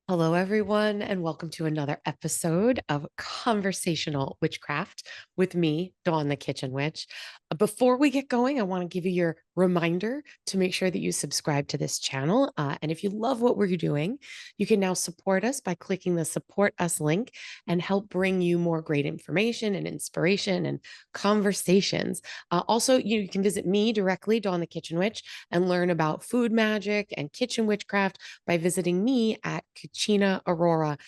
Hello, everyone, and welcome to another episode of Conversational Witchcraft with me, Dawn the Kitchen Witch. Before we get going, I want to give you your reminder to make sure that you subscribe to this channel. And if you love what we're doing, you can now support us by clicking the Support Us link and help bring you more great information and inspiration and conversations. Also, you can visit me directly, Dawn the Kitchen Witch, and learn about food magic and kitchen witchcraft by visiting me at cucinaAurora.com.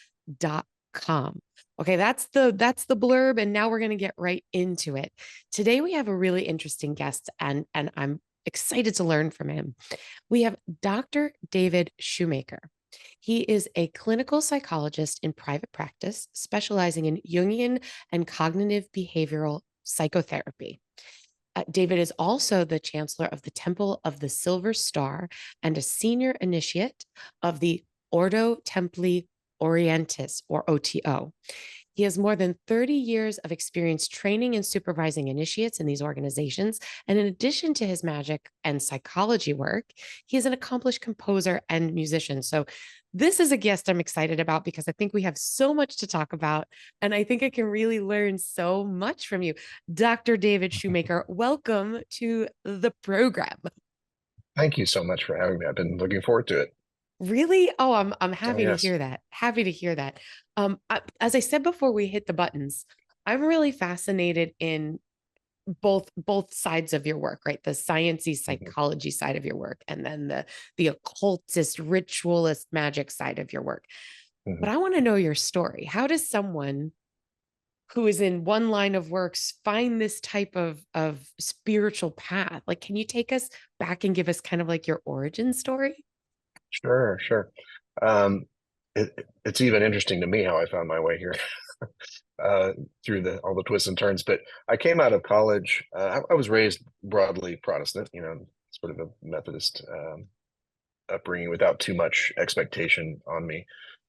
Okay, that's the blurb, and now we're going to get right into it. Today we have a really interesting guest, and I'm excited to learn from him. We have Dr. David Shoemaker. He is a clinical psychologist in private practice, specializing in Jungian and cognitive behavioral psychotherapy. David is also the Chancellor of the Temple of the Silver Star and a senior initiate of the Ordo Templi Orientis, or O.T.O. He has more than 30 years of experience training and supervising initiates in these organizations. And in addition to his magic and psychology work, he is an accomplished composer and musician. So this is a guest I'm excited about because I think we have so much to talk about. And I think I can really learn so much from you. Dr. David Shoemaker, welcome to the program. Thank you so much for having me. I've been looking forward to it. Really? Oh, I'm Oh, happy to yes. hear that. Happy to hear that. As I said before we hit the buttons, I'm really fascinated in both sides of your work, right? The sciencey Mhm, psychology side of your work, and then the occultist, ritualist, magic side of your work. mhm. But I want to know your story. How does someone who is in one line of works find this type of spiritual path? Like, can you take us back and give us kind of like your origin story? Sure, sure. Um, it's even interesting to me how I found my way here uh, through all the twists and turns. But I came out of college. I was raised broadly Protestant, sort of a Methodist upbringing without too much expectation on me.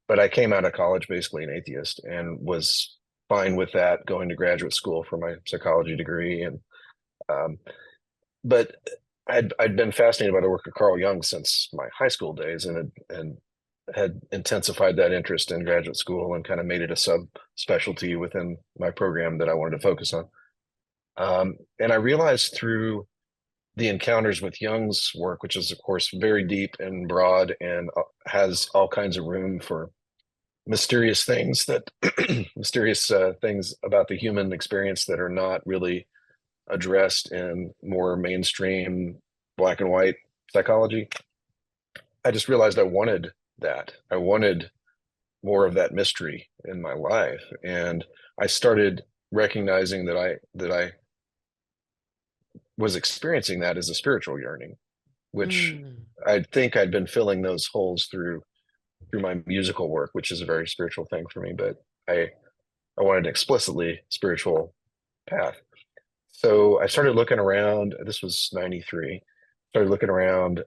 But I came out of college basically an atheist and was fine with that, going to graduate school for my psychology degree. Um, but I'd been fascinated by the work of Carl Jung since my high school days, and had intensified that interest in graduate school and kind of made it a subspecialty within my program that I wanted to focus on. And I realized through the encounters with Jung's work, which is of course very deep and broad and has all kinds of room for mysterious things that mysterious things about the human experience that are not really addressed in more mainstream black and white psychology. I just realized I wanted that. I wanted more of that mystery in my life. And I started recognizing that I was experiencing that as a spiritual yearning, which Mm. I think I'd been filling those holes through my musical work, which is a very spiritual thing for me, but I wanted an explicitly spiritual path. So I started looking around. This was 93. Started looking around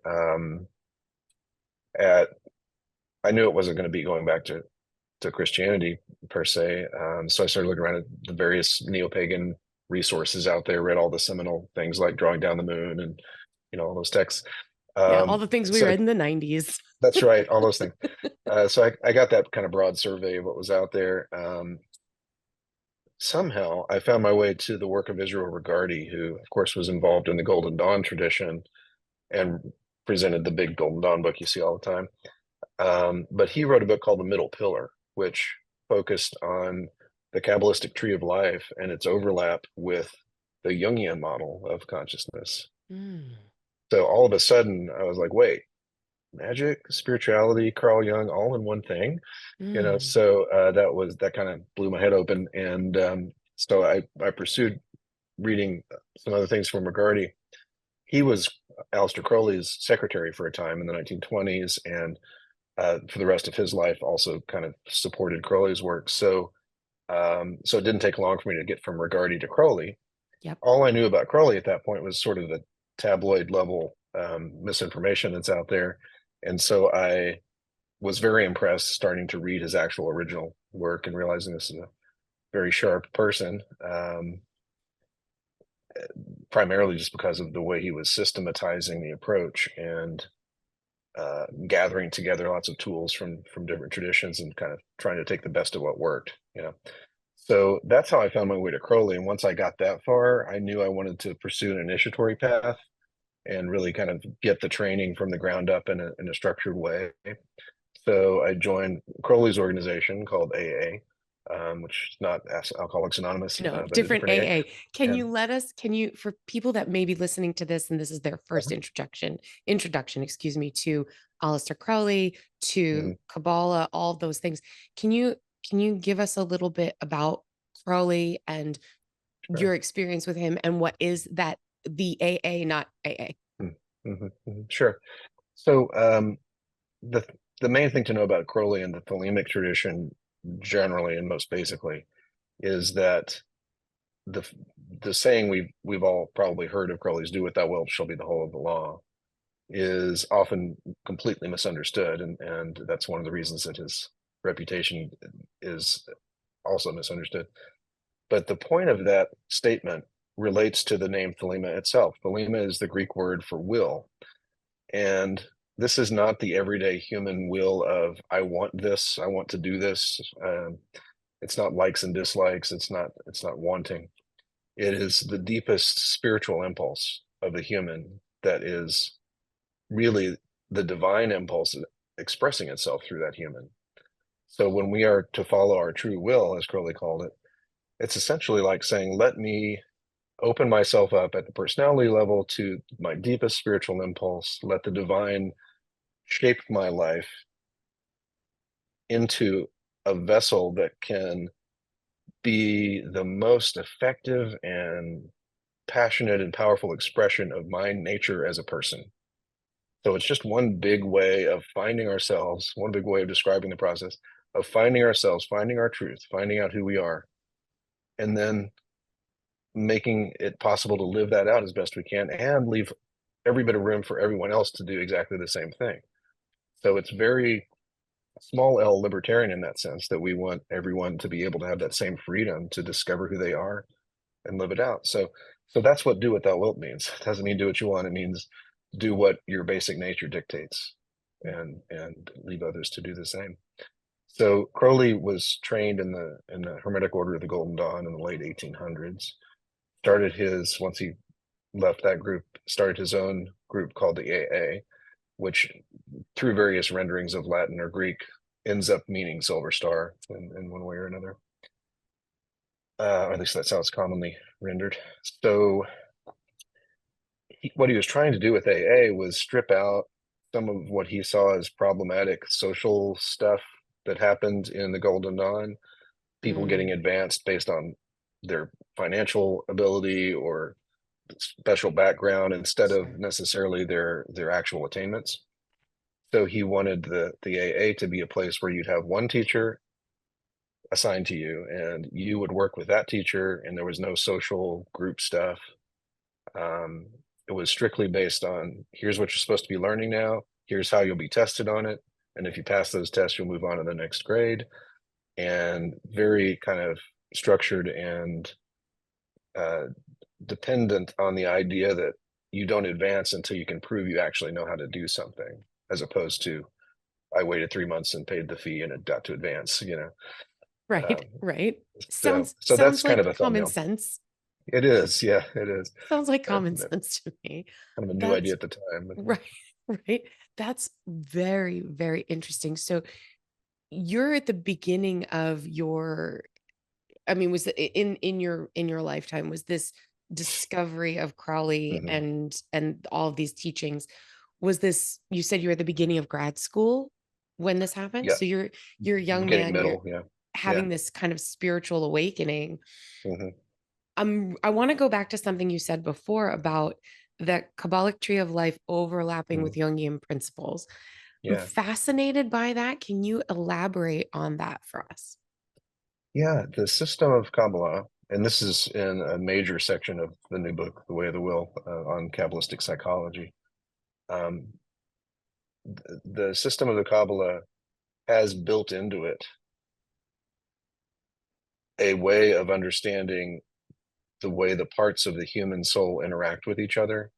at, I knew it wasn't going to be going back to Christianity per se. So I started looking around at the various neo-pagan resources out there, read all the seminal things like Drawing Down the Moon and, all those texts. Yeah, all the things we So read in the 90s. that's right, all those things. So I got that kind of broad survey of what was out there. Somehow I found my way to the work of Israel Regardie, who, of course, was involved in the Golden Dawn tradition and presented the big Golden Dawn book you see all the time. But he wrote a book called The Middle Pillar, which focused on the Kabbalistic tree of life and its overlap with the Jungian model of consciousness. Mm. So all of a sudden, I was like, wait, magic, spirituality, Carl Jung, all in one thing, Mm. So that kind of blew my head open, and so I pursued reading some other things from McGarty. He was Aleister Crowley's secretary for a time in the 1920s, and for the rest of his life, also kind of supported Crowley's work. So it didn't take long for me to get from Regardie to Crowley. Yep. All I knew about Crowley at that point was sort of the tabloid level misinformation that's out there, and so I was very impressed starting to read his actual original work and realizing this is a very sharp person, primarily just because of the way he was systematizing the approach. And gathering together lots of tools from different traditions and kind of trying to take the best of what worked, you know. So that's how I found my way to Crowley. And once I got that far, I knew I wanted to pursue an initiatory path and really kind of get the training from the ground up in a structured way. So I joined Crowley's organization called AA, which is not Alcoholics Anonymous, No, but a different different AA. AA. And Can you, for people that may be listening to this, and this is their first introduction, excuse me, to Aleister Crowley, to mhm, Kabbalah, all of those things. Can you give us a little bit about Crowley and sure. your experience with him and what is that the AA, not AA? Sure. So the the main thing to know about Crowley and the Thelemic tradition generally and most basically is that the the saying we've all probably heard of Crowley's "Do what thou wilt shall be the whole of the law" is often completely misunderstood, and that's one of the reasons that his reputation is also misunderstood. But the point of that statement relates to the name Thelema itself. Thelema is the Greek word for will, and this is not the everyday human will of I want this, I want to do this. It's not likes and dislikes. It's not wanting. It is the deepest spiritual impulse of the human that is really the divine impulse expressing itself through that human. So when we are to follow our true will, as Crowley called it, it's essentially like saying, let me open myself up at the personality level to my deepest spiritual impulse, let the divine shape my life into a vessel that can be the most effective and passionate and powerful expression of my nature as a person. So it's just one big way of finding ourselves, one big way of describing the process of finding ourselves, finding our truth, finding out who we are, and then making it possible to live that out as best we can and leave every bit of room for everyone else to do exactly the same thing. So it's very small L libertarian in that sense, that we want everyone to be able to have that same freedom to discover who they are and live it out. So that's what "do what thou wilt" means. It doesn't mean do what you want. It means do what your basic nature dictates and leave others to do the same. So Crowley was trained in the Hermetic Order of the Golden Dawn in the late 1800s. Started his Once he left that group, started his own group called the AA, which through various renderings of Latin or Greek ends up meaning silver star in one way or another. Or at least that's how it's commonly rendered. So what he was trying to do with AA was strip out some of what he saw as problematic social stuff that happened in the Golden Dawn, people getting Mm, advanced based on their financial ability or special background instead of sure. necessarily their actual attainments. So he wanted the AA to be a place where you'd have one teacher assigned to you and you would work with that teacher, and there was no social group stuff. Um, it was strictly based on here's what you're supposed to be learning now, here's how you'll be tested on it, and if you pass those tests, you'll move on to the next grade. And very kind of structured and uh, dependent on the idea that you don't advance until you can prove you actually know how to do something, as opposed to I waited 3 months and paid the fee and it got to advance, you know. Right, Um, right. so that's Sounds kind of like a common thumbnail. sense. It is, yeah, it is. Sounds like Uh, common sense to me. Kind of a new idea That's at the time. But right, right. That's very, very interesting. So you're at the beginning of your, I mean, was in your lifetime, was this discovery of Crowley mhm. and all of these teachings, was this, you said you were at the beginning of grad school when this happened? Yeah, So you're a young beginning, man, you're middle, yeah, yeah. having this kind of spiritual awakening. Hmm. I want to go back to something you said before about the Kabbalic tree of life overlapping Hmm. with Jungian principles. I'm Yeah, fascinated by that. Can you elaborate on that for us? yeah. The system of Kabbalah, and this is in a major section of the new book, The Way of the Will, on Kabbalistic psychology. Um, the system of the Kabbalah has built into it a way of understanding the way the parts of the human soul interact with each other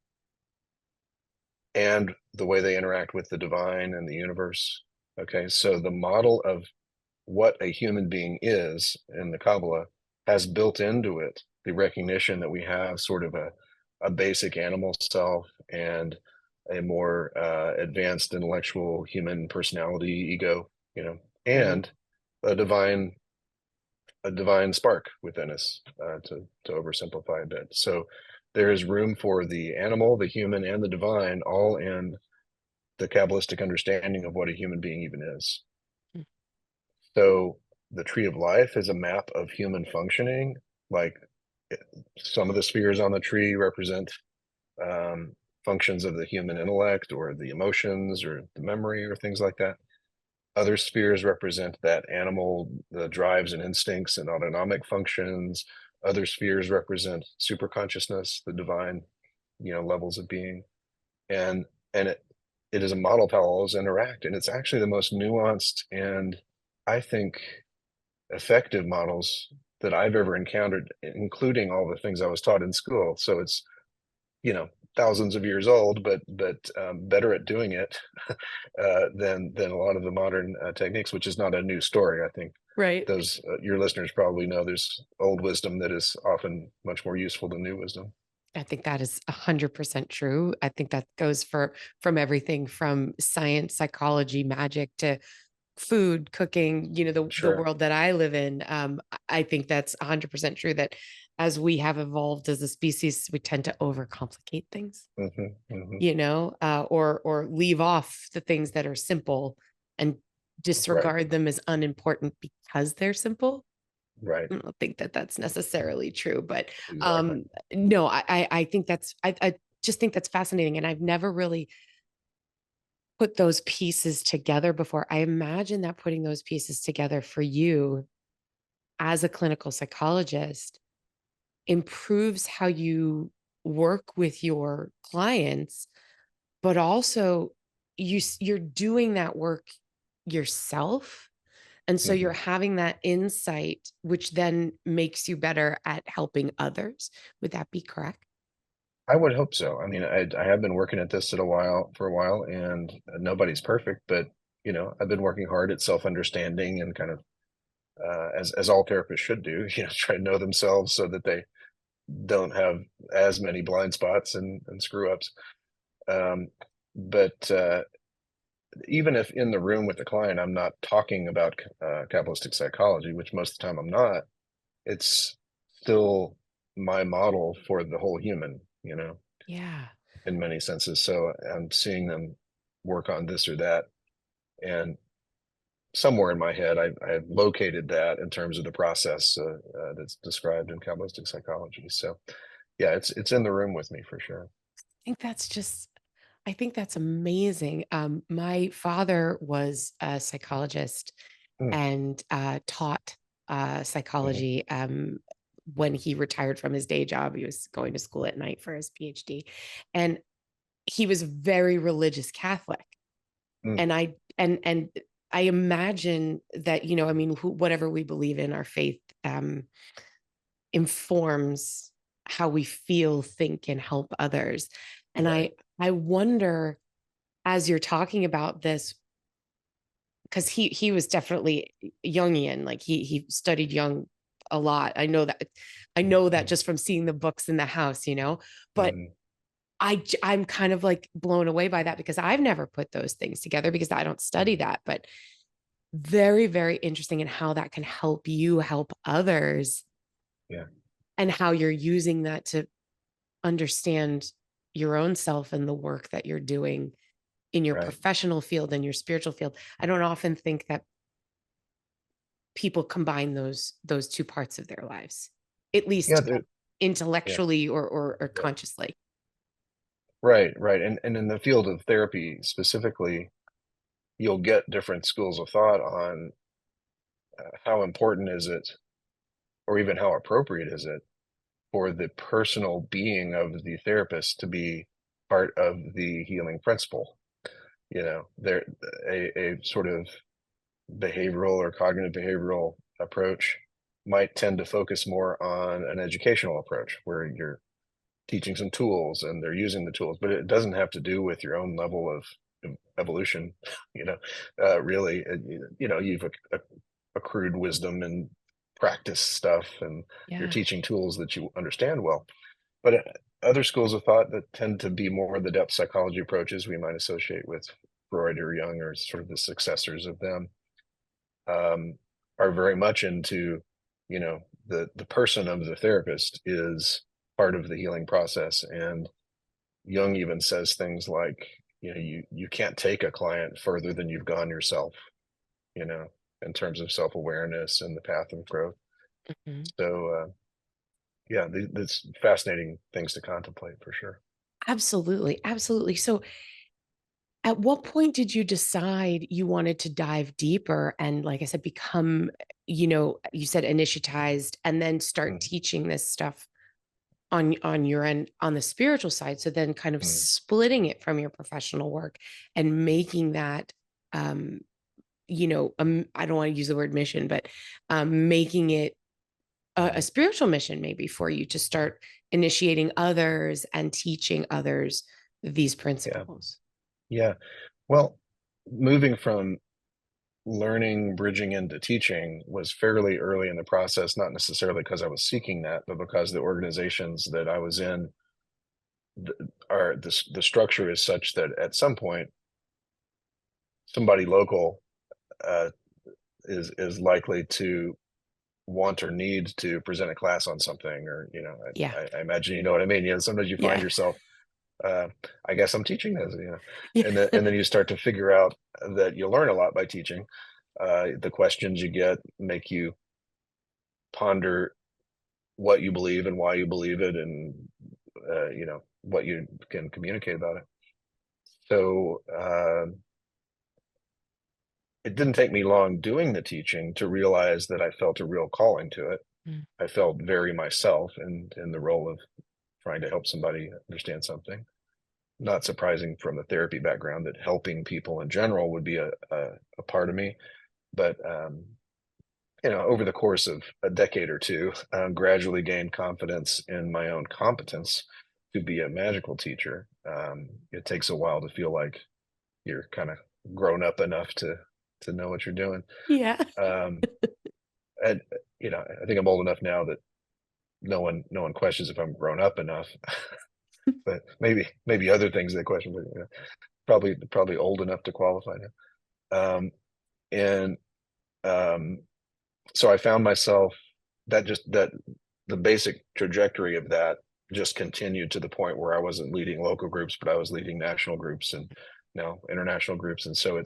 and the way they interact with the divine and the universe. Okay, so the model of what a human being is in the Kabbalah has built into it the recognition that we have sort of a basic animal self and a more advanced intellectual human personality, ego, Mhm. and a divine spark within us, to oversimplify a bit. So there is room for the animal, the human, and the divine all in the Kabbalistic understanding of what a human being even is. Mm. So the tree of life is a map of human functioning. Like it, some of the spheres on the tree represent um, functions of the human intellect or the emotions or the memory or things like that. Other spheres represent that animal, the drives and instincts and autonomic functions. Other spheres represent superconsciousness, the divine, levels of being. And it is a model of how all those interact. And it's actually the most nuanced and, I think, effective models that I've ever encountered, including all the things I was taught in school. So it's, thousands of years old, but better at doing it than a lot of the modern techniques, which is not a new story. I think Right. those your listeners probably know there's old wisdom that is often much more useful than new wisdom. I think that is 100% true. I think that goes from everything from science, psychology, magic to food, cooking, the Sure. world that I live in. I think that's 100% true that as we have evolved as a species, we tend to overcomplicate things, Hmm. Hmm. or leave off the things that are simple and Right. disregard them as unimportant because they're simple. Right. I don't think that that's necessarily true, but Exactly. um, no, I think I just think that's fascinating, and I've never really put those pieces together before. I imagine that putting those pieces together for you as a clinical psychologist improves how you work with your clients, but also you're doing that work yourself. And so you're Hmm. having that insight, which then makes you better at helping others. Would that be correct? I would hope so. I mean, I have been working at this for a while, and nobody's perfect, but I've been working hard at self-understanding and kind of as all therapists should do, try to know themselves so that they don't have as many blind spots and screw ups. Um, but even if in the room with the client, I'm not talking about Kabbalistic psychology, which most of the time I'm not, it's still my model for the whole human, Yeah. in many senses. So I'm seeing them work on this or that. And somewhere in my head, I've located that in terms of the process that's described in Kabbalistic psychology. So yeah, it's in the room with me for sure. think that's just I think that's amazing. My father was a psychologist Mm, and taught mhm, psychology. When he retired from his day job, he was going to school at night for his PhD, and he was very religious Catholic. mm, And I imagine that, I mean, whatever we believe in, our faith informs how we feel, think, and help others. And right. I wonder, as you're talking about this, because he was definitely Jungian, like he studied Jung a lot. I know that Mm, just from seeing the books in the house, but mhm, I'm kind of like blown away by that because I've never put those things together because I don't study mm, that. But very, very interesting in how that can help you help others yeah, and how you're using that to understand your own self and the work that you're doing in your right. professional field and your spiritual field. I don't often think that people combine those two parts of their lives, at Yeah, least yeah, intellectually or yeah. consciously. Right, right. And in the field of therapy specifically, you'll get different schools of thought on how important is it, or even how appropriate is it for the personal being of the therapist to be part of the healing principle. There a sort of behavioral or cognitive behavioral approach might tend to focus more on an educational approach where you're teaching some tools and they're using the tools, but it doesn't have to do with your own level of evolution. You know, really, you know, you've accrued wisdom and practice stuff, and you're Yeah. teaching tools that you understand well. But other schools of thought that tend to be more the depth psychology approaches we might associate with Freud or Jung, or sort of the successors of them, um, are very much into, you know, the person of the therapist is part of the healing process. And Jung even says things like, you know, you can't take a client further than you've gone yourself, you know, in terms of self-awareness and the path of growth. Mhm. So yeah, that's fascinating things to contemplate for sure. Absolutely. Absolutely. So, at what point did you decide you wanted to dive deeper and, like I said, become, you said initiatized and then start Mm, teaching this stuff on your end on the spiritual side? So then kind of mm, splitting it from your professional work and making that, um, I don't want to use the word mission, but making it a mm. spiritual mission maybe for you to start initiating others and teaching others these Yeah, principles. yeah. Well, moving from learning bridging into teaching was fairly early in the process, not necessarily because I was seeking that, but because the organizations that I was in th- are the structure is such that at some point somebody local uh, is likely to want or need to present a class on something, or you know, Yeah. I imagine you know what I mean. You know, sometimes you find Yeah. yourself, uh, I guess I'm teaching this, you know, Yeah. and then you start to figure out that you learn a lot by teaching. The questions you get make you ponder what you believe and why you believe it, and you know what you can communicate about it. So it didn't take me long doing the teaching to realize that I felt a real calling to it. Mm. I felt very myself in the role of trying to help somebody understand something. Not surprising from the therapy background that helping people in general would be a part of me. But you know, over the course of a decade or two, gradually gained confidence in my own competence to be a magical teacher. It takes a while to feel like you're kind of grown up enough to know what you're doing. Yeah. Um, and you know, I think I'm old enough now that no one questions if I'm grown up enough. But maybe other things they question, but you know, probably old enough to qualify now. And um, so I found myself that the basic trajectory of that just continued to the point where I wasn't leading local groups, but I was leading national groups and now international groups. And so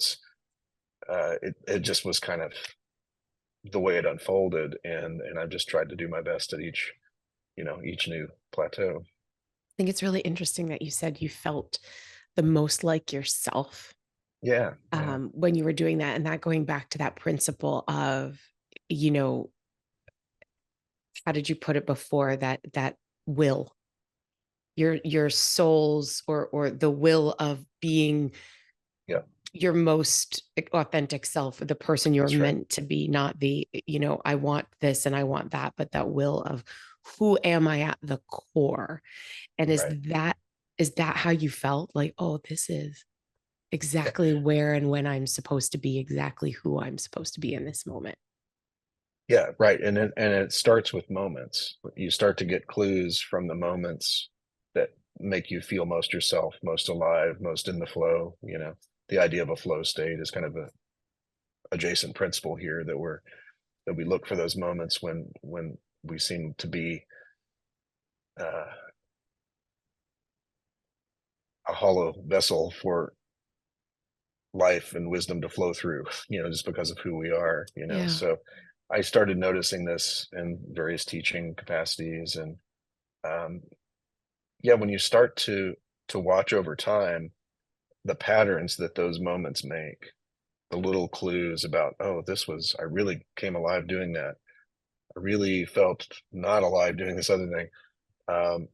it just was kind of the way it unfolded, and I've just tried to do my best at each, you know, each new plateau. Think it's really interesting that you said you felt the most like yourself Yeah, yeah, when you were doing that, and that going back to that principle of, you know, how did you put it before that will, your soul's or the will of being yeah, your most authentic self, the person you're that's right. meant to be, not the, I want this and I want that, but that will of who am I at the core. And Right. is that how you felt? Like, oh, this is Yeah. exactly where and when I'm supposed to be, exactly who I'm supposed to be in this moment. Yeah, right, and it starts with moments. You start to get clues from the moments that make you feel most yourself, most alive, most in the flow, you know? The idea of a flow state is kind of a adjacent principle here that we look for those moments when we seem to be, uh, a hollow vessel for life and wisdom to flow through, you know, just because of who we are, you know? Yeah. So, I started noticing this in various teaching capacities, and, um, yeah, when you start to watch over time the patterns that those moments make, the little clues about, oh, this was I really came alive doing that. I really felt not alive doing this other thing. Um,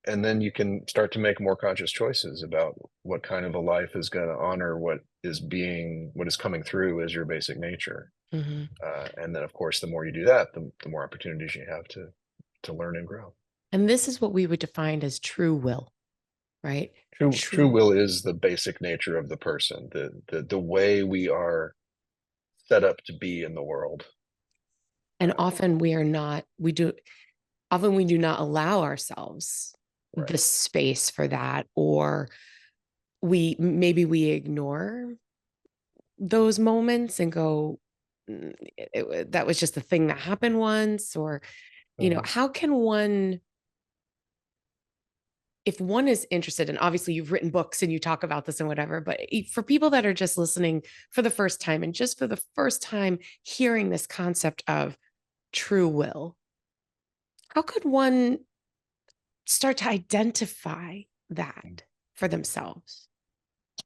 and then you can start to make more conscious choices about what kind of a life is going to honor what is coming through as your basic nature. Mhm. And then, of course, the more you do that, the more opportunities you have to learn and grow. And this is what we would define as true will, right? True True. will is the basic nature of the person, the way we are set up to be in the world. And often often we do not allow ourselves Right. the space for that, or we ignore those moments and go, that was just a thing that happened once, or, Mhm. how can one, if one is interested, and obviously you've written books and you talk about this and whatever, but for people that are just listening for the first time and just for the first time hearing this concept of true will, how could one start to identify that for themselves?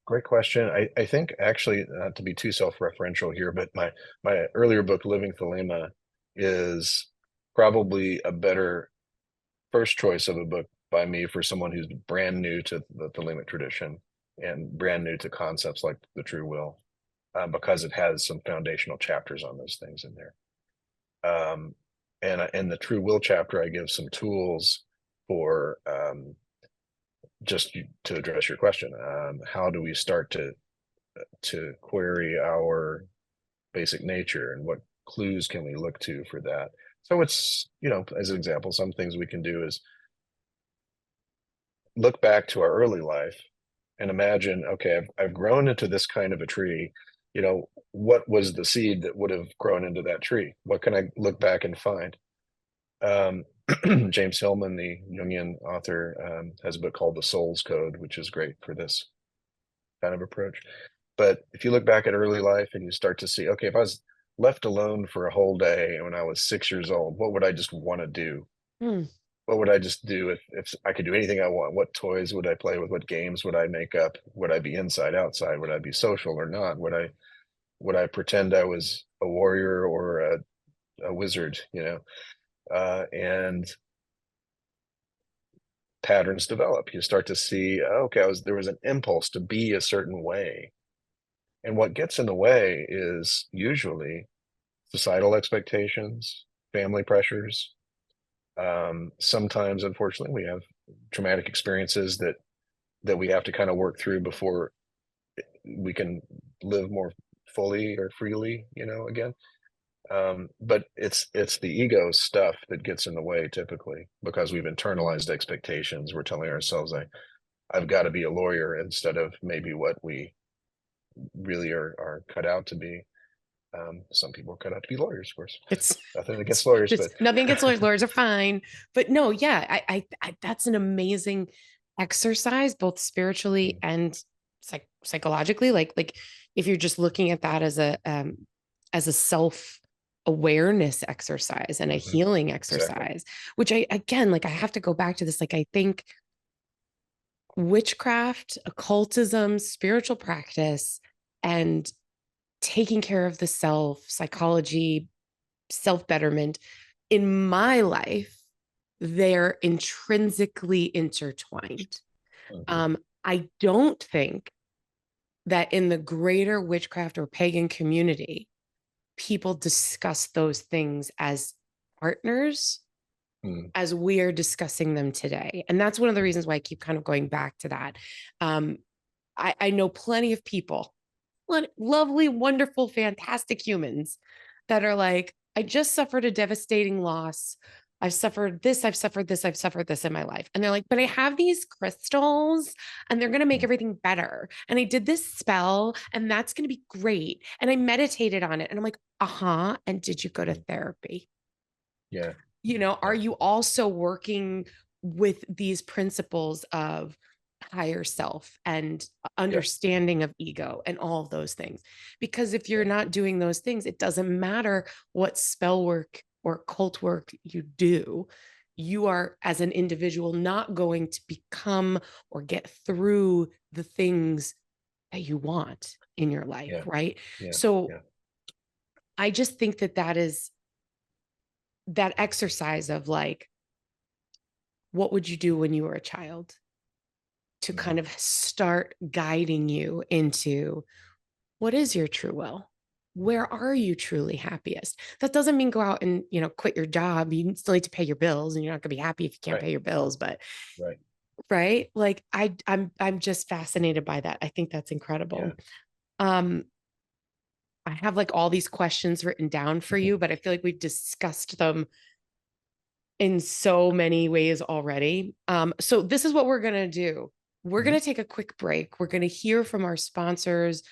Great question. I think actually, not to be too self-referential here, but my earlier book, Living Thelema, is probably a better first choice of a book by me for someone who's brand new to the Thelemic tradition and brand new to concepts like the true will, because it has some foundational chapters on those things in there. And in the true will chapter, I give some tools for, just to address your question. How do we start to query our basic nature, and what clues can we look to for that? So it's, as an example, some things we can do is look back to our early life and imagine, okay, I've grown into this kind of a tree. What was the seed that would have grown into that tree? What can I look back and find? Um, James Hillman, the Jungian author, has a book called The Soul's Code, which is great for this kind of approach. But if you look back at early life and you start to see, okay, if I was left alone for a whole day when I was 6 years old, what would I just want to do? Hmm. What would I just do if I could do anything I want? What toys would I play with? What games would I make up? Would I be inside, outside? Would I be social or not? Would I pretend I was a warrior or a wizard? And patterns develop. You start to see, okay, there was an impulse to be a certain way. And what gets in the way is usually societal expectations, family pressures. Sometimes, unfortunately, we have traumatic experiences that we have to kind of work through before we can live more fully or freely, again. But it's the ego stuff that gets in the way typically because we've internalized expectations. We're telling ourselves, I've got to be a lawyer instead of maybe what we really are cut out to be. Some people are cut out to be lawyers, of course. It's Nothing against lawyers, just but nothing against lawyers. Lawyers are fine, but no, yeah, that's an amazing exercise, both spiritually and psychologically. Like if you're just looking at that as a self awareness exercise and a Mhm, healing exactly. exercise, which I again, like I have to go back to this. Like I think witchcraft, occultism, spiritual practice, and taking care of the self, psychology, self betterment in my life, they're intrinsically intertwined. Mhm. I don't think that in the greater witchcraft or pagan community, people discuss those things as partners Mm, as we are discussing them today. And that's one of the mhm. reasons why I keep kind of going back to that. Um, I know plenty of people, lovely, wonderful, fantastic humans that are like, I just suffered a devastating loss. I've suffered this, I've suffered this, I've suffered this in my life. And they're like, but I have these crystals and they're going to make Mm. everything better. And I did this spell and that's going to be great. And I meditated on it. And I'm like, uh-huh. And did you go to Mm. therapy? Yeah, Are yeah, you also working with these principles of higher self and yeah, understanding of ego and all of those things? Because if you're yeah, not doing those things, it doesn't matter what spell work or cult work you do. You are, as an individual, not going to become or get through the things that you want in your life, yeah, right? yeah, So yeah. I just think that is that exercise of like, what would you do when you were a child to Mhm. kind of start guiding you into what is your true will? where are you truly happiest? That doesn't mean go out and, quit your job. You still need to pay your bills, and you're not going to be happy if you can't Right. pay your bills, but Right. right. Like I'm just fascinated by that. I think that's incredible. Yeah. Um, I have like all these questions written down for you, but I feel like we've discussed them in so many ways already. So this is what we're going to do. We're Mhm. going to take a quick break. We're going to hear from our sponsors.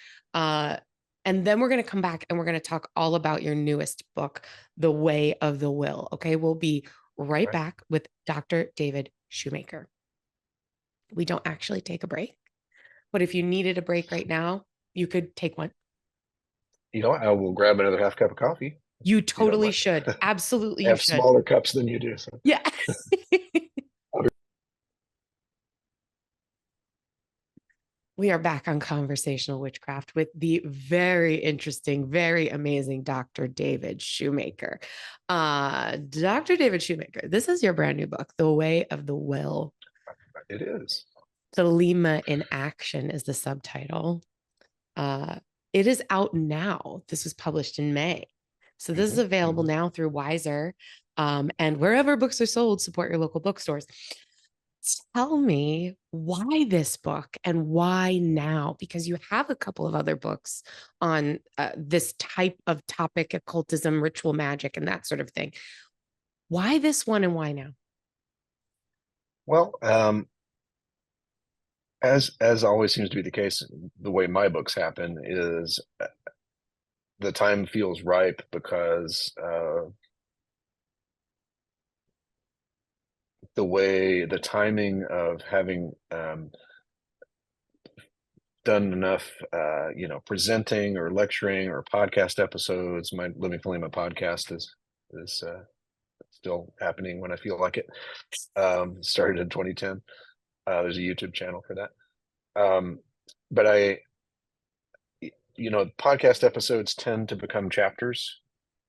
And then we're going to come back and we're going to talk all about your newest book, The Way of the Will. Okay. We'll be right Right. back with Dr. David Shoemaker. We don't actually take a break, but if you needed a break right now, you could take one. You know, I will grab another half cup of coffee You if you don't totally mind. should. Absolutely, I you have should. smaller cups than you do. So. Yeah. We are back on Conversational Witchcraft with the very interesting, very amazing Dr. David Shoemaker. Dr. David Shoemaker, this is your brand new book, The Way of the Will. It is. Thelema in Action is the subtitle. It is out now. This was published in May. So this is available now through Wiser. And wherever books are sold, support your local bookstores. Tell me why this book and why now? Because you have a couple of other books on this type of topic, occultism, ritual magic, and that sort of thing. Why this one and why now? Well, as always seems to be the case, the way my books happen is the time feels ripe because the timing of having done enough, presenting or lecturing or podcast episodes. My Living Thelema podcast is still happening when I feel like it. Started in 2010. There's a YouTube channel for that. But podcast episodes tend to become chapters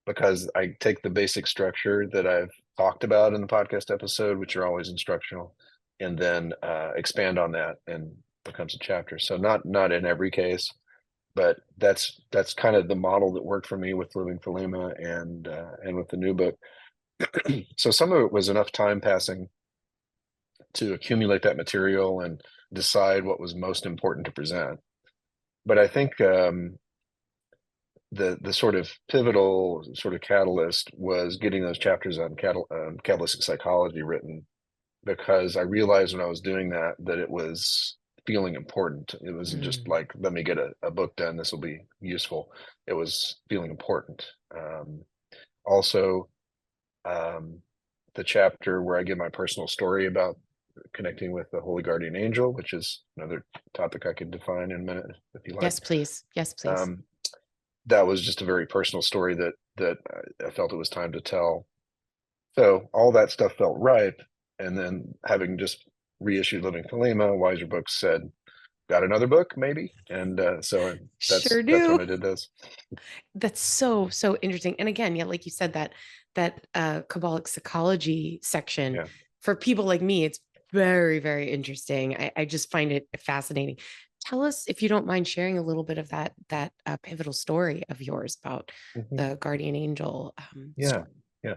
because I take the basic structure that I've talked about in the podcast episode, which are always instructional, and then expand on that and becomes a chapter. So not in every case, but that's kind of the model that worked for me with Living Thelema and with the new book. So some of it was enough time passing to accumulate that material and decide what was most important to present. But I think the sort of pivotal sort of catalyst was getting those chapters on Kabbalistic psychology written, because I realized when I was doing that it was feeling important. It wasn't just like, let me get a book done, this will be useful. It was feeling important. Also, the chapter where I give my personal story about connecting with the Holy Guardian Angel, which is another topic I could define in a minute if you like. Yes, please. Yes, please. That was just a very personal story that I felt it was time to tell. So all that stuff felt ripe. And then having just reissued Living Thelema, Wiser Books said, got another book maybe? And so that's Sure when do. I did this. That's so interesting. And again, yeah, like you said, that Kabbalic psychology section, Yeah. for people like me, it's very, very interesting. I just find it fascinating. Tell us, if you don't mind sharing a little bit of that pivotal story of yours about the guardian angel. Yeah. Yeah.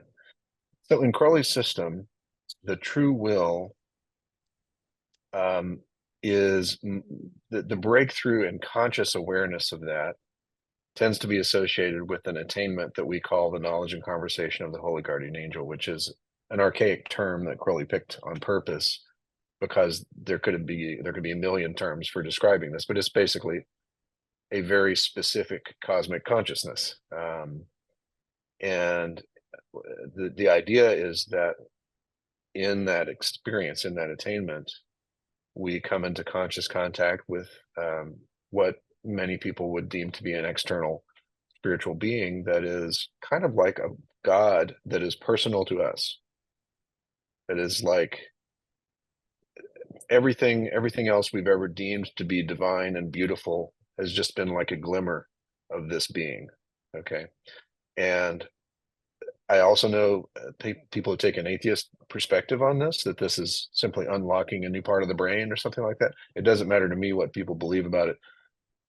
So in Crowley's system, the true will is the breakthrough and conscious awareness of that tends to be associated with an attainment that we call the knowledge and conversation of the Holy Guardian Angel, which is an archaic term that Crowley picked on purpose because there could be a million terms for describing this, but it's basically a very specific cosmic consciousness. And the idea is that in that experience, in that attainment, we come into conscious contact with what many people would deem to be an external spiritual being that is kind of like a God that is personal to us. That is like everything else we've ever deemed to be divine and beautiful has just been like a glimmer of this being. Okay. And I also know people who take an atheist perspective on this, that this is simply unlocking a new part of the brain or something like that. It doesn't matter to me what people believe about it.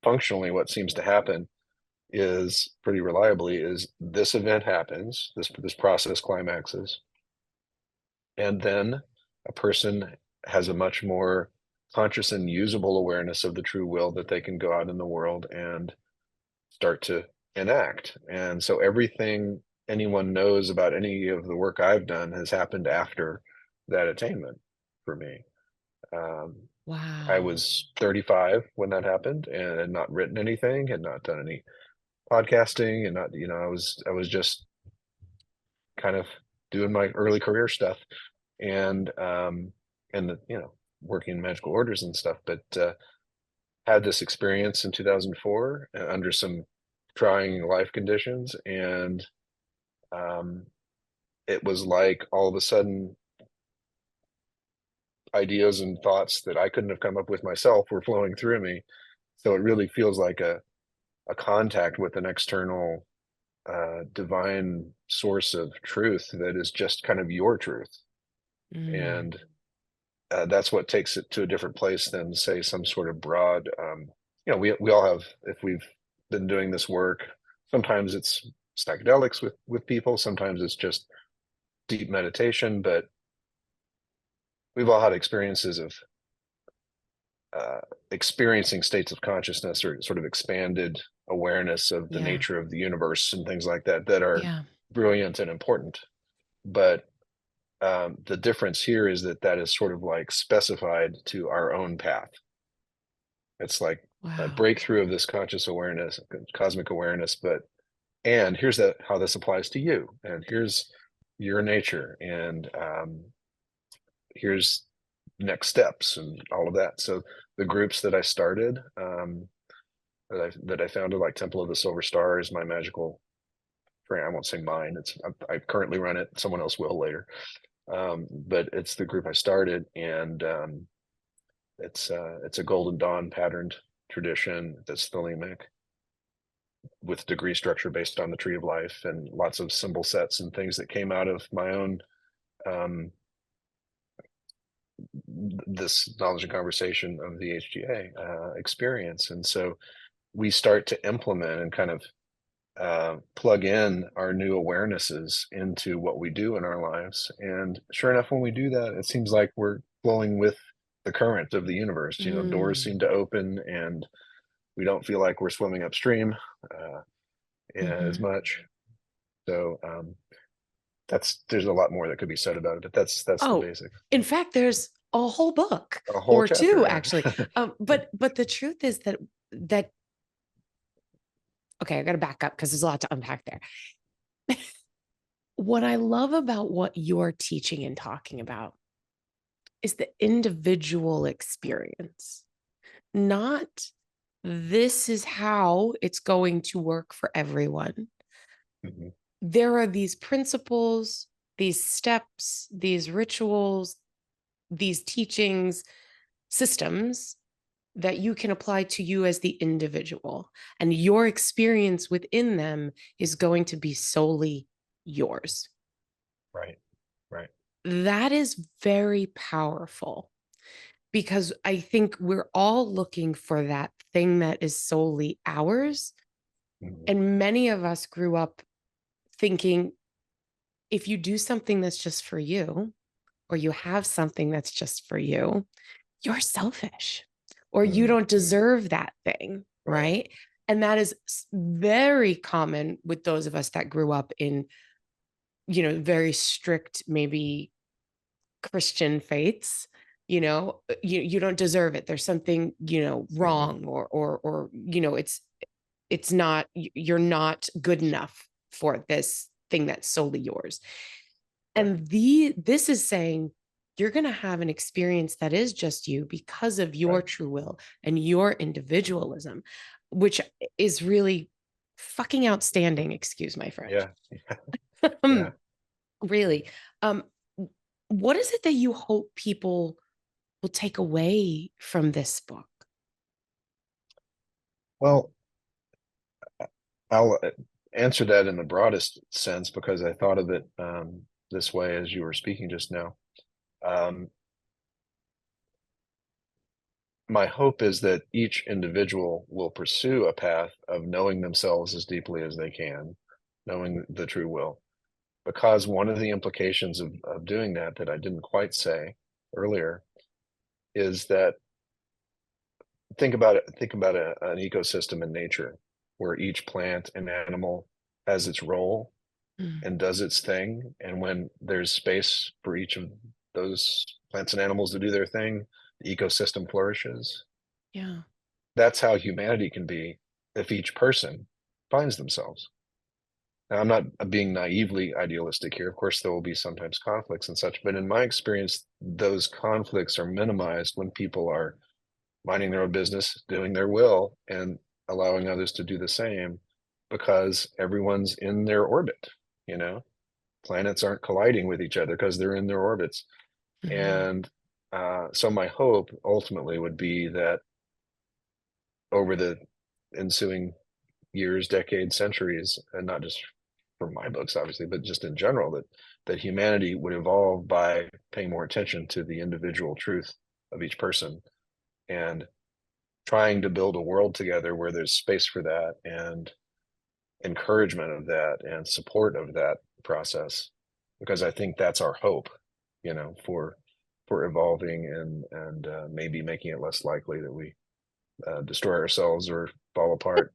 Functionally, what seems to happen is pretty reliably is this event happens, this process climaxes, and then a person has a much more conscious and usable awareness of the true will that they can go out in the world and start to enact. And so everything anyone knows about any of the work I've done has happened after that attainment for me. Um, I Wow. was 35 when that happened and had not written anything, had not done any podcasting, and not, I was just kind of doing my early career stuff and working in magical orders and stuff. But had this experience in 2004 under some trying life conditions, and um, it was like all of a sudden ideas and thoughts that I couldn't have come up with myself were flowing through me. So it really feels like a contact with an external divine source of truth that is just kind of your truth. Mm, And that's what takes it to a different place than, say, some sort of broad, we all have, if we've been doing this work, sometimes it's psychedelics with people, sometimes it's just deep meditation, but we've all had experiences of experiencing states of consciousness or sort of expanded awareness of the yeah. nature of the universe and things like that that are Yeah. brilliant and important. But the difference here is that that is sort of like specified to our own path. It's like a Wow. breakthrough of this conscious awareness, cosmic awareness, but and here's that how this applies to you, and here's your nature, and here's next steps and all of that. So the groups that I started, that I founded, like Temple of the Silver Star, is my magical friend. I won't say mine. I currently run it. Someone else will later, but it's the group I started, and it's a Golden Dawn patterned tradition that's Thelemic, with degree structure based on the Tree of Life and lots of symbol sets and things that came out of my own um, this knowledge and conversation of the HGA experience. And so we start to implement and kind of plug in our new awarenesses into what we do in our lives. And sure enough, when we do that, it seems like we're flowing with the current of the universe. Doors Mm, seem to open, and we don't feel like we're swimming upstream as mhm. much. So there's a lot more that could be said about it, but that's the Oh, basic. in fact, there's a whole book A whole or two, chapter, actually. yeah. But the truth is that okay, I got to back up because there's a lot to unpack there. What I love about what you're teaching and talking about is the individual experience, not this is how it's going to work for everyone. Mhm. There are these principles, these steps, these rituals, these teachings, systems that you can apply to you as the individual. And your experience within them is going to be solely yours. Right, right. That is very powerful because I think we're all looking for that thing that is solely ours. Mhm. And many of us grew up thinking if you do something that's just for you, or you have something that's just for you, you're selfish or you Mhm. don't deserve that thing. Right. Right. And that is very common with those of us that grew up in, very strict, maybe Christian faiths. You don't deserve it. There's something, Mhm. wrong or, it's not, you're not good enough for this thing that's solely yours. Right. And this is saying you're going to have an experience that is just you because of your Right. true will and your individualism, which is really fucking outstanding. Excuse my French. Yeah. Yeah. Really. Um, what is it that you hope people will take away from this book? Well, I'll answer that in the broadest sense because I thought of it this way as you were speaking just now. Um, my hope is that each individual will pursue a path of knowing themselves as deeply as they can, knowing the true will. Because one of the implications of doing that I didn't quite say earlier is that think about an ecosystem in nature where each plant and animal has its role Mm. and does its thing. And when there's space for each of those plants and animals to do their thing, the ecosystem flourishes. Yeah. That's how humanity can be if each person finds themselves. Now, I'm not being naively idealistic here. Of course, there will be sometimes conflicts and such, but in my experience, those conflicts are minimized when people are minding their own business, doing their will, and allowing others to do the same because everyone's in their orbit, you know? Planets aren't colliding with each other because they're in their orbits. Mhm. And so my hope ultimately would be that over the ensuing years, decades, centuries, and not just for my books, obviously, but just in general, that humanity would evolve by paying more attention to the individual truth of each person and trying to build a world together where there's space for that and encouragement of that and support of that process, because I think that's our hope, for evolving and maybe making it less likely that we destroy ourselves or fall apart.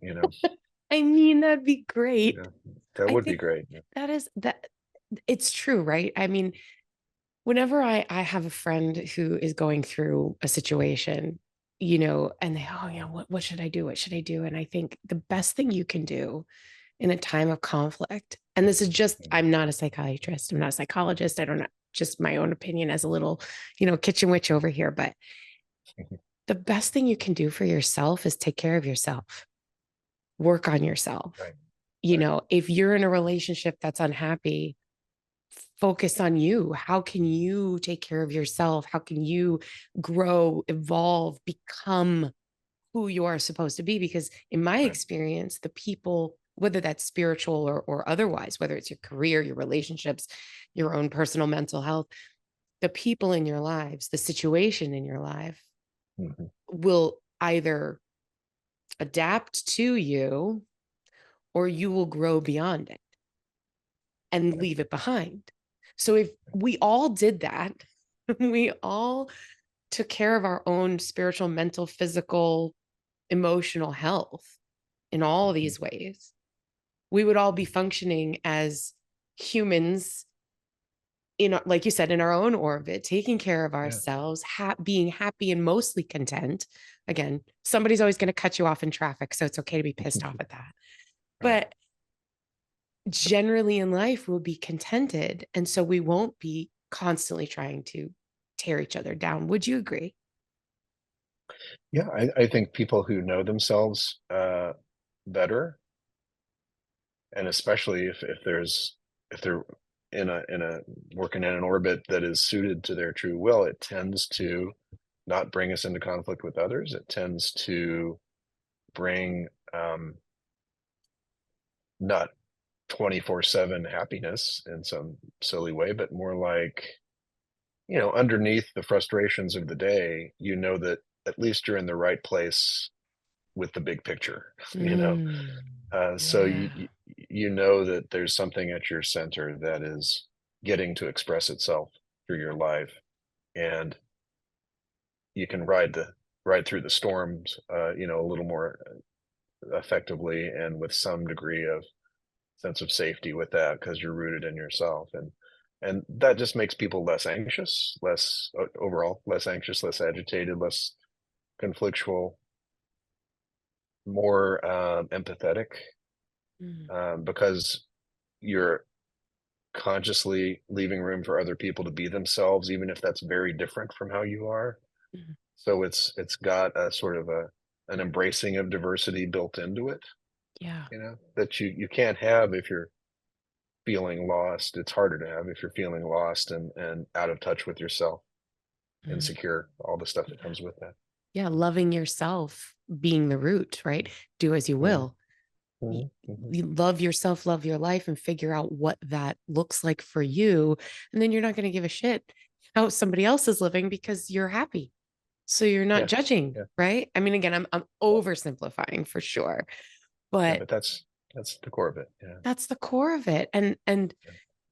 I mean, that'd be great. Yeah, that I would be think great. Yeah. that it's true, right? I mean, whenever I have a friend who is going through a situation, and they, oh, what should I do? What should I do? And I think the best thing you can do in a time of conflict, and this is just, I'm not a psychiatrist, I'm not a psychologist, I don't know, just my own opinion as a little, kitchen witch over here, but the best thing you can do for yourself is take care of yourself, work on yourself. Right, right. If you're in a relationship that's unhappy, focus on you. How can you take care of yourself? How can you grow, evolve, become who you are supposed to be? Because in my Right. experience, the people, whether that's spiritual or otherwise, whether it's your career, your relationships, your own personal mental health, the people in your lives, the situation in your life Mhm. will either adapt to you or you will grow beyond it and Right. leave it behind. So if we all did that, we all took care of our own spiritual, mental, physical, emotional health in all of Mhm. these ways, we would all be functioning as humans like you said, in our own orbit, taking care of Yeah. ourselves, being happy and mostly content. Again, somebody's always going to cut you off in traffic, so it's okay to be pissed off at that. Right. But generally in life, we'll be contented. And so we won't be constantly trying to tear each other down. Would you agree? Yeah, I think people who know themselves better, and especially if they're in a working in an orbit that is suited to their true will, it tends to not bring us into conflict with others. It tends to bring not 24/7 happiness in some silly way, but more like, underneath the frustrations of the day, that at least you're in the right place with the big picture, you know. Mm, So yeah. you know that there's something at your center that is getting to express itself through your life, and you can ride through the storms, a little more effectively and with some degree of sense of safety with that because you're rooted in yourself, and that just makes people less anxious, overall less anxious, less agitated, less conflictual, more empathetic, Mm, because you're consciously leaving room for other people to be themselves, even if that's very different from how you are. mm, So it's got a sort of an embracing of diversity built into it, yeah. that you can't have if you're feeling lost. It's harder to have if you're feeling lost and out of touch with yourself, Mm, insecure, all the stuff that yeah. comes with that. Yeah. Loving yourself being the root, right? Do as you Mhm, will. mhm, mhm. You love yourself, love your life, and figure out what that looks like for you. And then you're not going to give a shit how somebody else is living because you're happy. So you're not Yeah, judging, yeah, right? I mean, again, I'm yeah, oversimplifying for sure, yeah. but But that's the core of it. Yeah, that's the core of it. And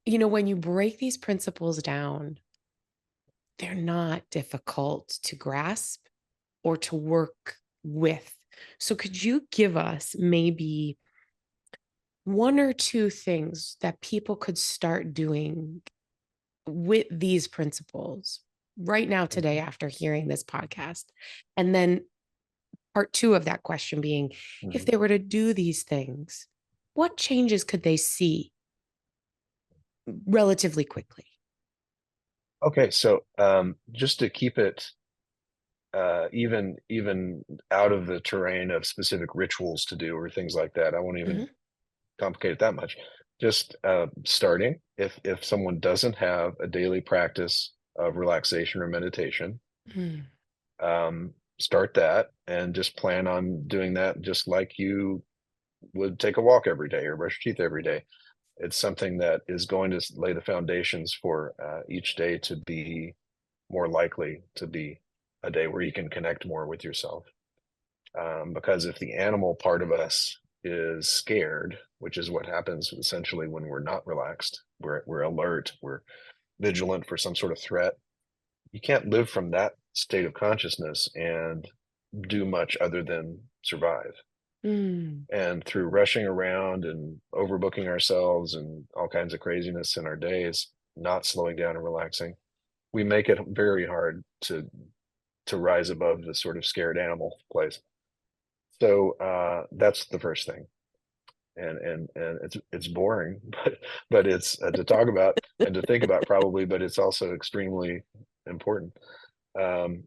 yeah. when you break these principles down, they're not difficult to grasp or to work with. So could you give us maybe one or two things that people could start doing with these principles right now today Mhm, after hearing this podcast? And then part two of that question being, if mhm. they were to do these things, what changes could they see relatively quickly? Okay, so just to keep it even out of the terrain of specific rituals to do or things like that, I won't even Mhm. complicate it that much. Just starting, if someone doesn't have a daily practice of relaxation or meditation, Mm. start that and just plan on doing that just like you would take a walk every day or brush your teeth every day. It's something that is going to lay the foundations for each day to be more likely to be a day where you can connect more with yourself. Because if the animal part of us is scared, which is what happens essentially when we're not relaxed, we're alert, we're vigilant for some sort of threat. You can't live from that state of consciousness and do much other than survive. Mm. And through rushing around and overbooking ourselves and all kinds of craziness in our days, not slowing down and relaxing, we make it very hard to rise above the sort of scared animal place. So that's the first thing. And it's boring, but it's to talk about and to think about probably, but it's also extremely important. Um,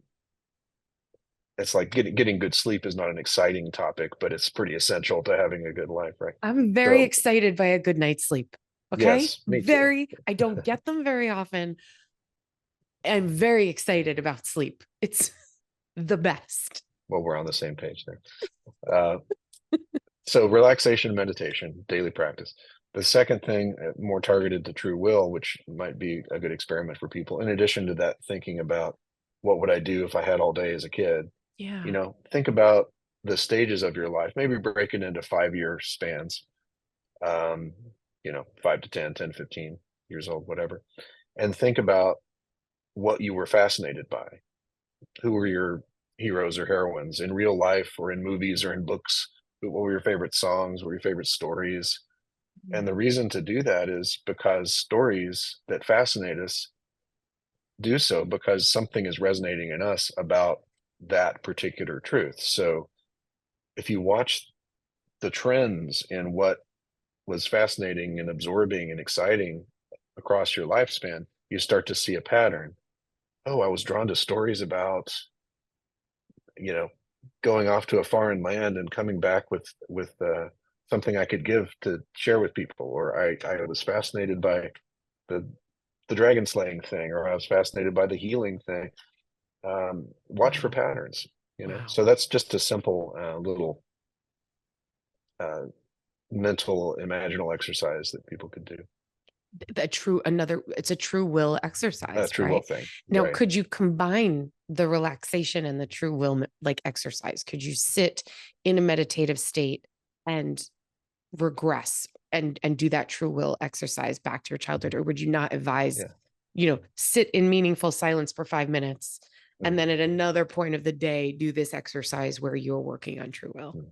it's like getting good sleep is not an exciting topic, but it's pretty essential to having a good life, right? I'm very So excited by a good night's sleep. Okay. yes, me too. I don't get them very often. I'm very excited about sleep. It's the best. Well, we're on the same page there. Uh, so relaxation, meditation, daily practice. The second thing, more targeted to true will, which might be a good experiment for people, in addition to that, thinking about what would I do if I had all day as a kid? Yeah. Think about the stages of your life, maybe break it into 5 year spans, um, 5 to 10, 10, 15 years old, whatever, and think about what you were fascinated by. Who were your heroes or heroines in real life or in movies or in books? What were your favorite songs? What were your favorite stories? And the reason to do that is because stories that fascinate us do so because something is resonating in us about that particular truth. So if you watch the trends in what was fascinating and absorbing and exciting across your lifespan, you start to see a pattern. Oh, I was drawn to stories about, you know, going off to a foreign land and coming back with something I could give to share with people, or I was fascinated by the the dragon slaying thing, or I was fascinated by the healing thing. Watch for Wow. patterns, Wow. So that's just a simple little uh, mental imaginal exercise that people could do. It's a true will A exercise, true will right? thing, Now, right? could you combine the relaxation and the true will like exercise? Could you sit in a meditative state and regress and do that true will exercise back to your childhood? Or would you not advise, Yeah. sit in meaningful silence for 5 minutes and Mhm. then at another point of the day do this exercise where you're working on true will? Mhm.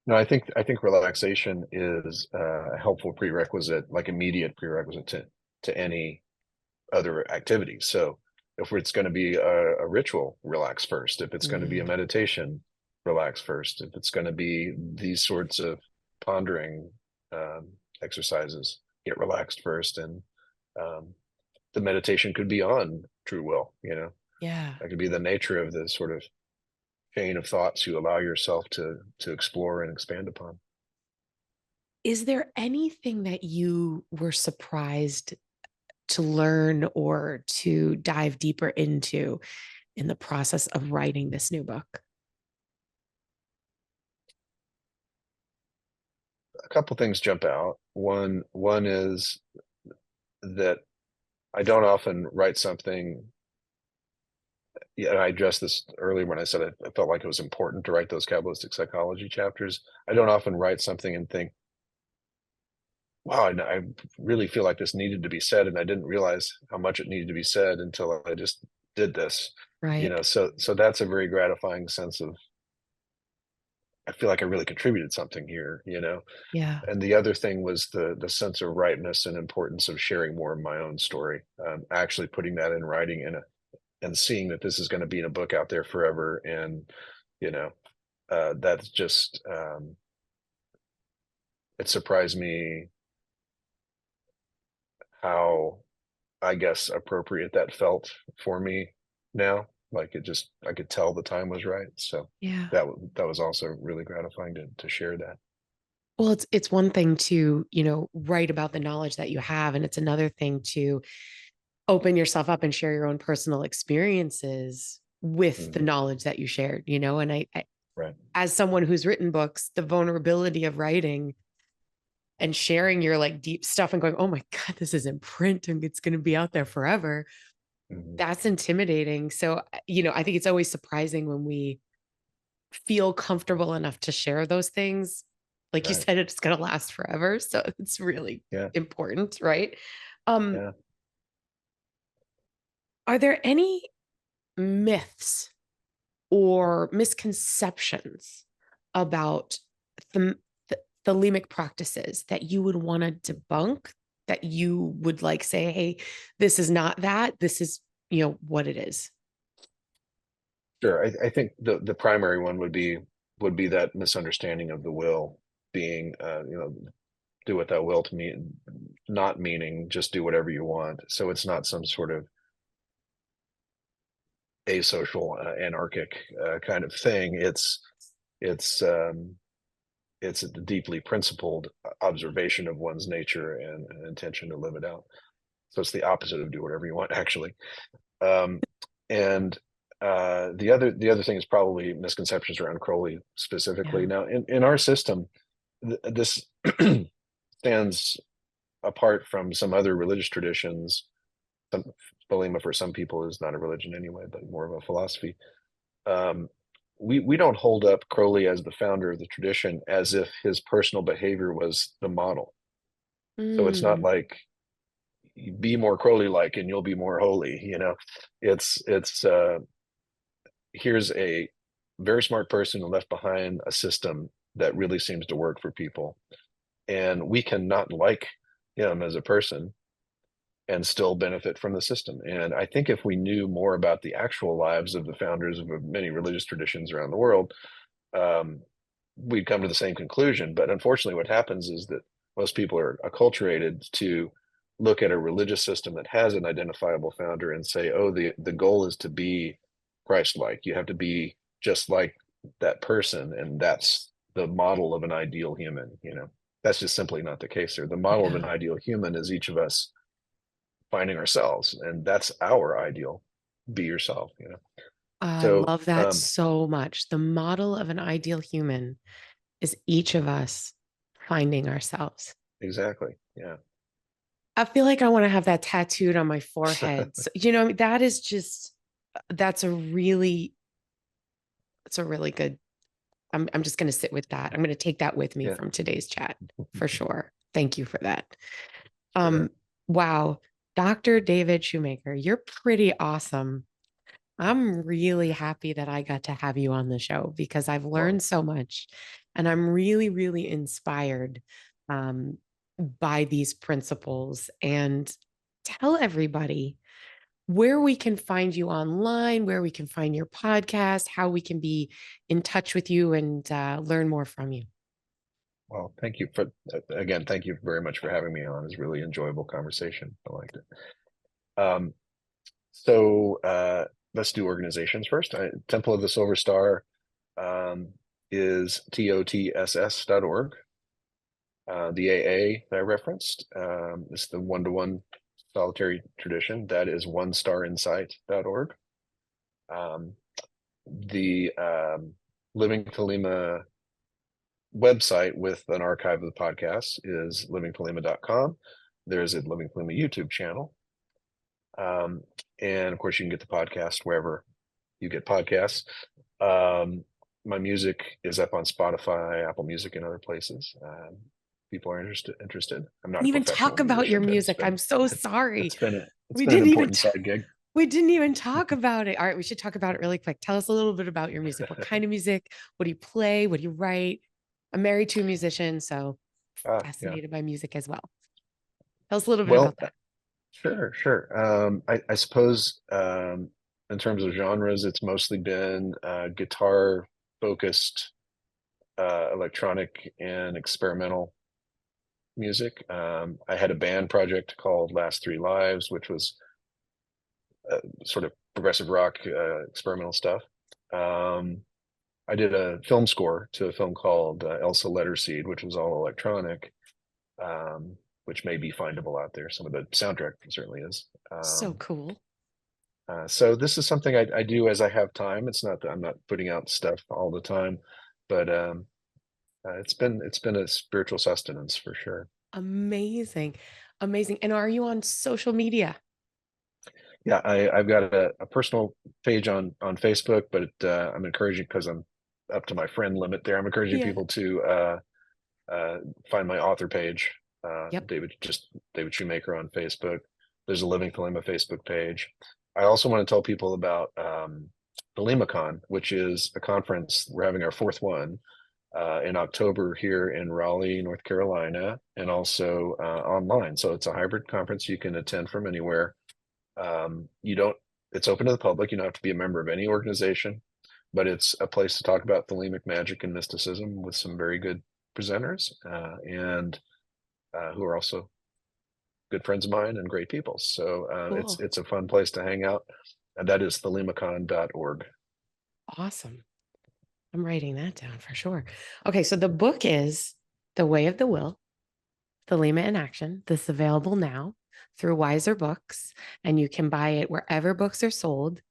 No, I think relaxation is a helpful prerequisite, like immediate prerequisite to any other activities. So if it's going to be a ritual, relax first. If it's going to be a Mm. meditation, relax first. If it's going to be these sorts of pondering exercises, get relaxed first. And um, the meditation could be on true will, Yeah. that could be the nature of the sort of chain of thoughts you allow yourself to explore and expand upon. Is there anything that you were surprised to learn or to dive deeper into in the process of writing this new book? A couple things jump out. One is that I don't often write something yeah, I addressed this earlier when I said I felt like it was important to write those Kabbalistic psychology chapters. I don't often write something and think, wow, I really feel like this needed to be said, and I didn't realize how much it needed to be said until I just did this. Right. So that's a very gratifying sense of, I feel like I really contributed something here. Yeah. And the other thing was the sense of rightness and importance of sharing more of my own story, actually putting that in writing and seeing that this is going to be in a book out there forever. And, you know, that's just, it surprised me how, I guess, appropriate that felt for me now. Like I could tell the time was right. So Yeah. that was also really gratifying to share that. Well, it's one thing to, write about the knowledge that you have, and it's another thing to open yourself up and share your own personal experiences with the Mhm. knowledge that you shared, and Right. as someone who's written books, the vulnerability of writing and sharing your like deep stuff and going, oh my God, this is in print and it's going to be out there forever. Mhm. That's intimidating. So, I think it's always surprising when we feel comfortable enough to share those things. Like you Right. said, it's going to last forever. So it's really Yeah. important, right? Um, Yeah. are there any myths or misconceptions about the, thelemic practices that you would want to debunk, that you would like say, hey, this is not that, this is, what it is? Sure. I think the primary one would be that misunderstanding of the will being, do what thou wilt mean, not meaning just do whatever you want. So it's not some sort of asocial, anarchic kind of thing. It's it's a deeply principled observation of one's nature and an intention to live it out. So it's the opposite of do whatever you want, actually. Um, and the other thing is probably misconceptions around Crowley specifically. Yeah. Now, in our system, this stands apart from some other religious traditions. Some, Thelema for some people is not a religion anyway, but more of a philosophy. Um, we don't hold up Crowley as the founder of the tradition as if his personal behavior was the model. So it's not Mm, like be more Crowley like and you'll be more holy. It's here's a very smart person who left behind a system that really seems to work for people, and we can not like him as a person and still benefit from the system. And I think if we knew more about the actual lives of the founders of many religious traditions around the world, um, we'd come to the same conclusion. But unfortunately, what happens is that most people are acculturated to look at a religious system that has an identifiable founder and say, oh, the goal is to be Christ-like. You have to be just like that person, and that's the model of an ideal human. That's just simply not the case there. The model of yeah. an ideal human is each of us finding ourselves, and that's our ideal. Be yourself. I So love that so much. The model of an ideal human is each of us finding ourselves. exactly, yeah. I feel like I want to have that tattooed on my forehead. So, that is just, that's a really, it's a really good, I'm just going to sit with that. I'm going to take that with me Yeah. from today's chat for sure. Thank you for that. Sure. Um, wow. Dr. David Shoemaker, you're pretty awesome. I'm really happy that I got to have you on the show because I've Well, learned so much and I'm really, really inspired um, by these principles. And tell everybody where we can find you online, where we can find your podcast, how we can be in touch with you and learn more from you. well, thank you for again. Thank you very much for having me on. It's a really enjoyable conversation. I liked it. Um, so let's do organizations first. Temple of the Silver Star um, is TOTSS.org. The AA that I referenced is the one-to-one solitary tradition. That is onestarinsight.org. Um, the Living Thelema website with an archive of the podcast is livingthelema.com. There's a Living Thelema YouTube channel. And of course, you can get the podcast wherever you get podcasts. Um, my music is up on Spotify, Apple Music, and other places. People are interested. I'm not a Didn't even professional talk about your musician, but music. I'm so sorry. it's We been an didn't even important side gig. we didn't even talk about it. All right, we should talk about it really quick. Tell us a little bit about your music. What kind of music? What do you play? What do you write? I'm married to a musician, so Yeah. fascinated by music as well. Tell us a little bit Well, about that. sure. I suppose in terms of genres, it's mostly been guitar focused, electronic and experimental music. I had a band project called Last Three Lives, which was sort of progressive rock, experimental stuff. I did a film score to a film called Elsa Letterseed, which was all electronic, which may be findable out there. Some of the soundtrack certainly is. So cool. So this is something I do as I have time. It's not that I'm not putting out stuff all the time, but it's been a spiritual sustenance for sure. Amazing. Amazing. And are you on social media? Yeah, I've got a personal page on Facebook, but I'm encouraging because I'm up to my friend limit there. I'm encouraging Yeah. people to find my author page, Yep. David Shoemaker on Facebook. There's a Living Thelema Facebook page. I also want to tell people about ThelemaCon, which is a conference. We're having our fourth one in October here in Raleigh, North Carolina, and also online. So it's a hybrid conference you can attend from anywhere. You don't, it's open to the public. You don't have to be a member of any organization, but it's a place to talk about thelemic magic and mysticism with some very good presenters and who are also good friends of mine and great people. So Cool. it's a fun place to hang out, and that is thelemacon.org. Awesome. I'm writing that down for sure. Okay, so the book is The Way of the Will, Thelema in Action. This is available now through Wiser Books, and you can buy it wherever books are sold.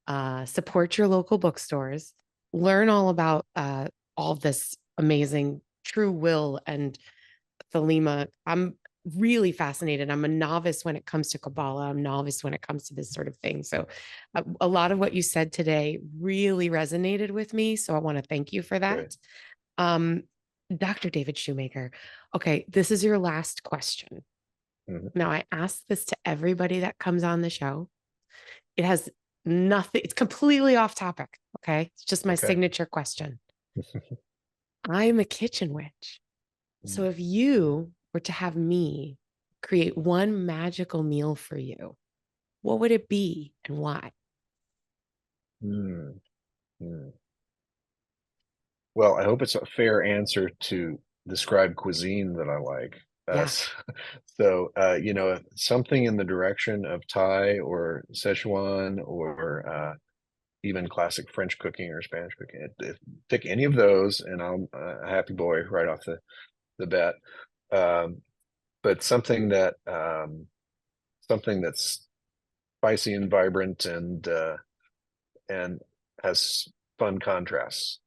Support your local bookstores. Learn all about all this amazing true will and Thelema. I'm really fascinated. I'm a novice when it comes to Kabbalah. I'm novice when it comes to this sort of thing. So a lot of what you said today really resonated with me. So I want to thank you for Great. that. Um, Dr. David Shoemaker. Okay, this is your last question. Mhm. Now, I ask this to everybody that comes on the show. It has nothing, it's completely off topic. Okay. It's just my Okay. signature question. I'm a kitchen witch. So if you were to have me create one magical meal for you, what would it be and why? Mm, mm. Well, I hope it's a fair answer to describe cuisine that I like. Yeah. Something in the direction of Thai or Szechuan or even classic French cooking or Spanish cooking. Pick any of those, and I'm a happy boy right off the bat. Um, but something that's spicy and vibrant and has fun contrasts.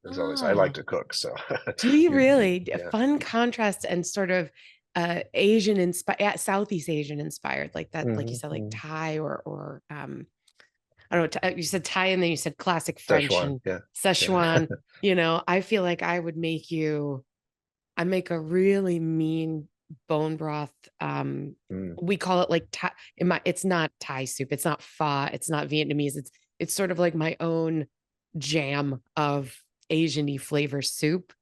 There's always I like Oh, to cook, so do you you really? A yeah. fun contrast and sort of Asian inspired, yeah, Southeast Asian inspired, like that, like you said, like Hmm. Thai or I don't know, you said Thai and then you said classic French Szechuan, and yeah. Szechuan. I feel like I make a really mean bone broth. Mm, We call it like Thai, it's not Thai soup. It's not pho. It's not Vietnamese. It's sort of like my own jam of Asian-y flavor soup.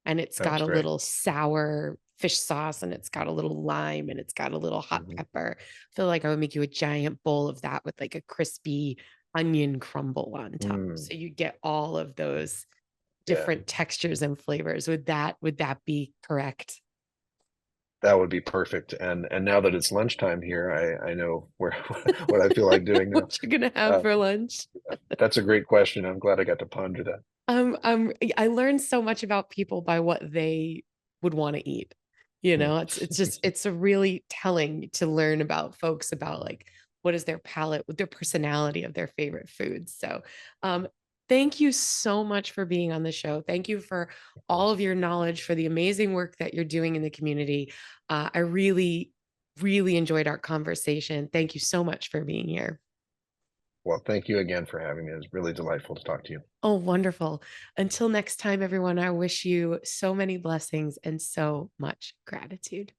And it's got sounds a great. little sour fish sauce and it's got a little lime and it's got a little hot Hmm. pepper. I feel like I would make you a giant bowl of that with like a crispy onion crumble on top. Mm, So you get all of those yeah, different textures and flavors. Would that be correct? that would be perfect. And now that it's lunchtime here, I know where what I feel like doing now. What you're gonna have Uh, for lunch? that's a great question. I'm glad I got to ponder that. I learned so much about people by what they would want to eat. Mm. It's a really telling to learn about folks about like what is their palate, what their personality of their favorite foods. So, thank you so much for being on the show. Thank you for Of all course. of your knowledge, for the amazing work that you're doing in the community. I really, really enjoyed our conversation. Thank you so much for being here. Well, thank you again for having me. It was really delightful to talk to you. Oh, wonderful. Until next time, everyone, I wish you so many blessings and so much gratitude.